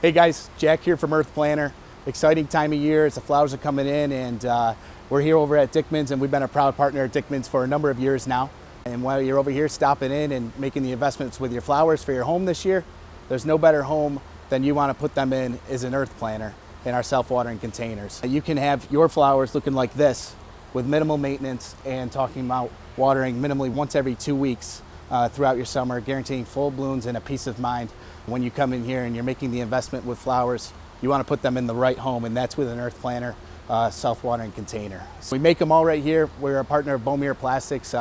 Hey guys, Jack here from EarthPlanter. Exciting time of year as the flowers are coming in, and we're here over at Dickman's, and we've been a proud partner at Dickman's for a number of years now. And while you're over here stopping in and making the investments with your flowers for your home this year, there's no better home than you want to put them in is an EarthPlanter in our self-watering containers. You can have your flowers looking like this with minimal maintenance, and talking about watering minimally once every 2 weeks throughout your summer, guaranteeing full blooms and a peace of mind. When you come in here and you're making the investment with flowers, you want to put them in the right home, and that's with an EarthPlanter self-watering container. So we make them all right here. We're a partner of Beaumere Plastics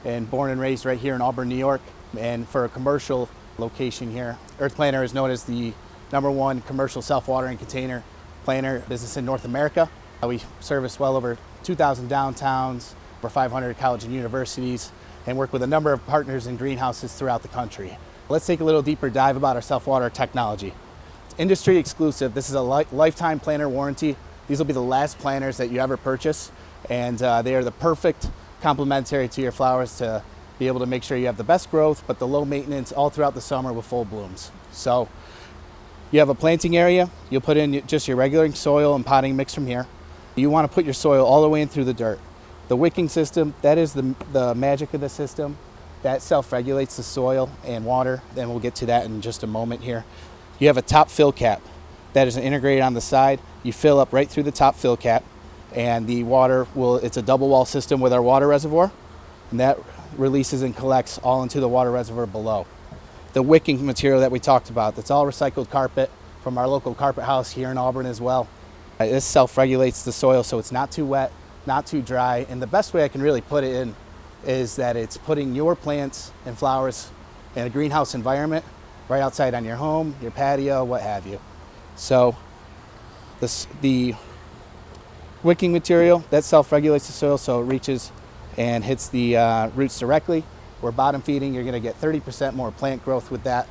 and born and raised right here in Auburn, New York. And for a commercial location here, EarthPlanter is known as the #1 commercial self-watering container planter business in North America. We service well over 2,000 downtowns, over 500 colleges and universities, and work with a number of partners in greenhouses throughout the country. Let's take a little deeper dive about our self-water technology. It's industry exclusive. This is a lifetime planter warranty. These will be the last planters that you ever purchase, and they are the perfect complementary to your flowers to be able to make sure you have the best growth, but the low maintenance all throughout the summer with full blooms. So you have a planting area. You'll put in just your regular soil and potting mix from here. You want to put your soil all the way in through the dirt. The wicking system, that is the magic of the system. That self-regulates the soil and water. Then we'll get to that in just a moment here. You have a top fill cap that is integrated on the side. You fill up right through the top fill cap, and the water it's a double wall system with our water reservoir, and that releases and collects all into the water reservoir below. The wicking material that we talked about, that's all recycled carpet from our local carpet house here in Auburn as well. This self-regulates the soil so it's not too wet, not too dry, and the best way I can really put it in is that it's putting your plants and flowers in a greenhouse environment right outside on your home, your patio, what have you. So the wicking material, that self-regulates the soil so it reaches and hits the roots directly. We're bottom feeding. You're going to get 30% more plant growth with that.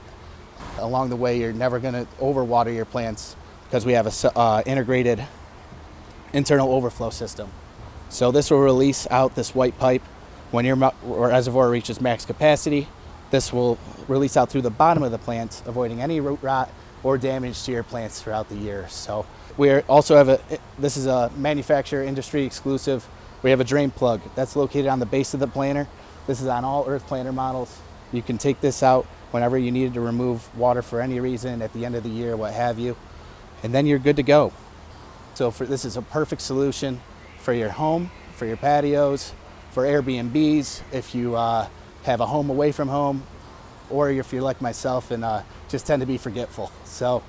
Along the way, you're never going to overwater your plants because we have a integrated internal overflow system. So this will release out this white pipe when your reservoir reaches max capacity. This will release out through the bottom of the plants, avoiding any root rot or damage to your plants throughout the year. So we also have this is a manufacturer industry exclusive. We have a drain plug that's located on the base of the planter. This is on all EarthPlanter models. You can take this out whenever you needed to remove water for any reason at the end of the year, what have you, and then you're good to go. So this is a perfect solution for your home, for your patios, for Airbnbs, if you have a home away from home, or if you're like myself and just tend to be forgetful. So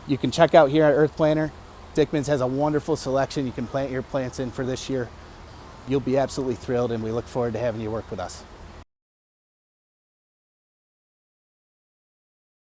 you can check out here at EarthPlanter. Dickman's has a wonderful selection you can plant your plants in for this year. You'll be absolutely thrilled, and we look forward to having you work with us.